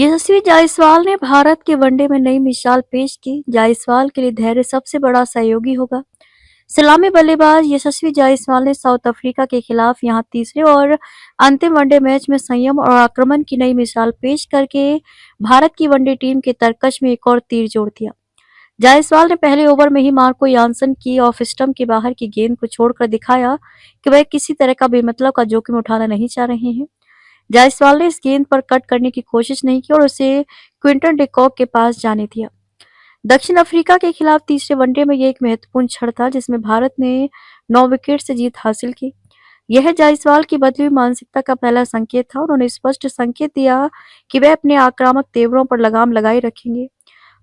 यशस्वी जायसवाल ने भारत के वनडे में नई मिसाल पेश की। जायसवाल के लिए धैर्य सबसे बड़ा सहयोगी होगा। सलामी बल्लेबाज यशस्वी जायसवाल ने साउथ अफ्रीका के खिलाफ यहां तीसरे और अंतिम वनडे मैच में संयम और आक्रमण की नई मिसाल पेश करके भारत की वनडे टीम के तरकश में एक और तीर जोड़ दिया। जायसवाल ने पहले ओवर में ही मार्को यानसन की ऑफ स्टंप के बाहर की गेंद को छोड़कर दिखाया कि वह किसी तरह का बेमतलब का जोखिम उठाना नहीं चाह रहे हैं। जायसवाल ने इस गेंद पर कट करने की कोशिश नहीं की और उसे क्विंटन डिकॉक के पास जाने दिया। दक्षिण अफ्रीका के खिलाफ तीसरे वनडे में यह एक महत्वपूर्ण क्षण था जिसमें भारत ने 9 विकेट से जीत हासिल की। यह जायसवाल की बदली हुई मानसिकता का पहला संकेत था। उन्होंने स्पष्ट संकेत दिया कि वे अपने आक्रामक तेवरों पर लगाम लगाए रखेंगे।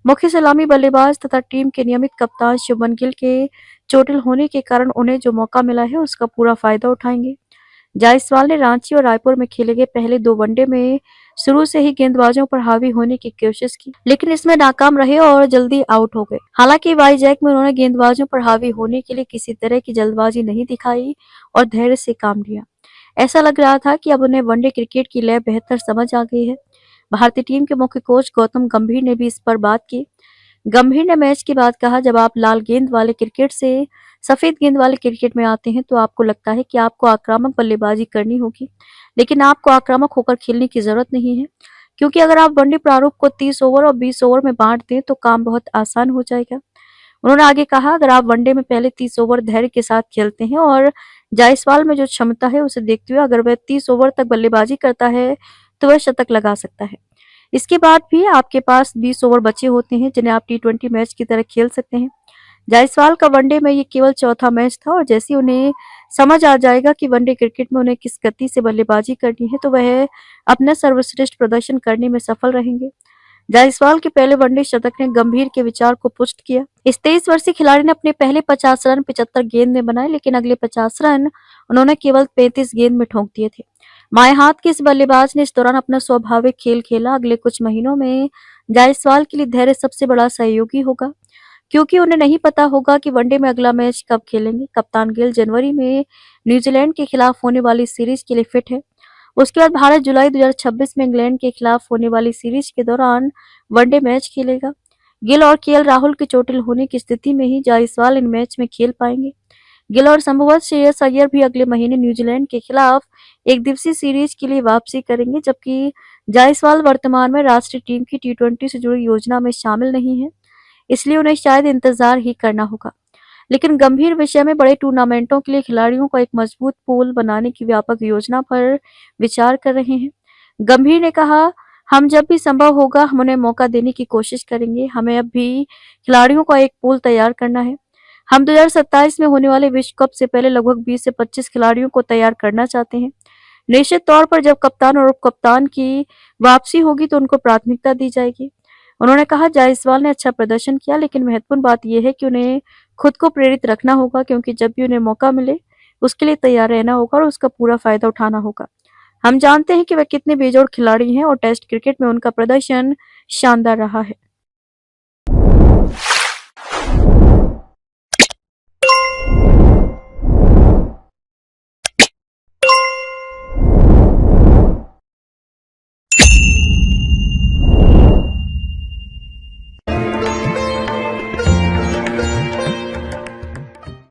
मुख्य सलामी बल्लेबाज तथा टीम के नियमित कप्तान शुभमन गिल के चोटिल होने के कारण उन्हें जो मौका मिला है उसका पूरा फायदा उठाएंगे। जायसवाल ने रांची और रायपुर में खेले गए पहले 2 वनडे में शुरू से ही गेंदबाजों पर हावी होने की कोशिश की, लेकिन इसमें नाकाम रहे और जल्दी आउट हो गए। हालांकि वाईजैक में उन्होंने गेंदबाजों पर हावी होने के लिए किसी तरह की जल्दबाजी नहीं दिखाई और धैर्य से काम लिया। ऐसा लग रहा था कि अब उन्हें वनडे क्रिकेट की लय बेहतर समझ आ गई है। भारतीय टीम के मुख्य कोच गौतम गंभीर ने भी इस पर बात की। गंभीर ने मैच के बाद कहा, जब आप लाल गेंद वाले क्रिकेट से सफेद गेंद वाले क्रिकेट में आते हैं तो आपको लगता है कि आपको आक्रामक बल्लेबाजी करनी होगी, लेकिन आपको आक्रामक होकर खेलने की जरूरत नहीं है, क्योंकि अगर आप वनडे प्रारूप को 30 ओवर और 20 ओवर में बांट दें तो काम बहुत आसान हो जाएगा। उन्होंने आगे कहा, अगर आप वनडे में पहले 30 ओवर धैर्य के साथ खेलते हैं और जायसवाल में जो क्षमता है उसे देखते हुए अगर वह 30 ओवर तक बल्लेबाजी करता है तो वह शतक लगा सकता है। इसके बाद भी आपके पास 20 ओवर बचे होते हैं जिन्हें आप टी20 मैच की तरह खेल सकते हैं। जायसवाल का वनडे में ये केवल चौथा मैच था और जैसे उन्हें समझ आ जाएगा कि वनडे क्रिकेट में उन्हें किस गति से बल्लेबाजी करनी है तो वह अपना सर्वश्रेष्ठ प्रदर्शन करने में सफल रहेंगे। जायसवाल के पहले वनडे शतक ने गंभीर के विचार को पुष्ट किया। इस 23 वर्षीय खिलाड़ी ने अपने पहले 50 रन 75 गेंद में बनाए, लेकिन अगले 50 रन उन्होंने केवल 35 गेंद में ठोक दिए थे। बाएं हाथ के इस बल्लेबाज ने इस दौरान अपना स्वाभाविक खेल खेला। अगले कुछ महीनों में जायसवाल के लिए धैर्य सबसे बड़ा सहयोगी होगा, क्योंकि उन्हें नहीं पता होगा कि वनडे में अगला मैच कब खेलेंगे। कप्तान गिल जनवरी में न्यूजीलैंड के खिलाफ होने वाली सीरीज के लिए फिट है। उसके बाद भारत जुलाई 2026 में इंग्लैंड के खिलाफ होने वाली सीरीज के दौरान वनडे मैच खेलेगा। गिल और केएल राहुल के चोटिल होने की स्थिति में ही जायसवाल इन मैच में खेल पाएंगे। गिल और संभवतः श्रेयस अय्यर भी अगले महीने न्यूजीलैंड के खिलाफ एक दिवसीय सीरीज के लिए वापसी करेंगे, जबकि जायसवाल वर्तमान में राष्ट्रीय टीम की टी20 से जुड़ी योजना में शामिल नहीं है, इसलिए उन्हें शायद इंतजार ही करना होगा। लेकिन गंभीर विषय में बड़े टूर्नामेंटों के लिए खिलाड़ियों को एक मजबूत पूल बनाने की व्यापक योजना पर विचार कर रहे हैं। गंभीर ने कहा, हम जब भी संभव होगा हम उन्हें मौका देने की कोशिश करेंगे। हमें अब भी खिलाड़ियों का एक पूल तैयार करना है। हम 2027 में होने वाले विश्व कप से पहले लगभग 20 से 25 खिलाड़ियों को तैयार करना चाहते हैं। निश्चित तौर पर जब कप्तान और उप कप्तान की वापसी होगी तो उनको प्राथमिकता दी जाएगी। उन्होंने कहा, जायसवाल ने अच्छा प्रदर्शन किया, लेकिन महत्वपूर्ण बात यह है कि उन्हें खुद को प्रेरित रखना होगा, क्योंकि जब भी उन्हें मौका मिले उसके लिए तैयार रहना होगा और उसका पूरा फायदा उठाना होगा। हम जानते हैं कि वे कितने बेजोड़ खिलाड़ी हैं और टेस्ट क्रिकेट में उनका प्रदर्शन शानदार रहा है।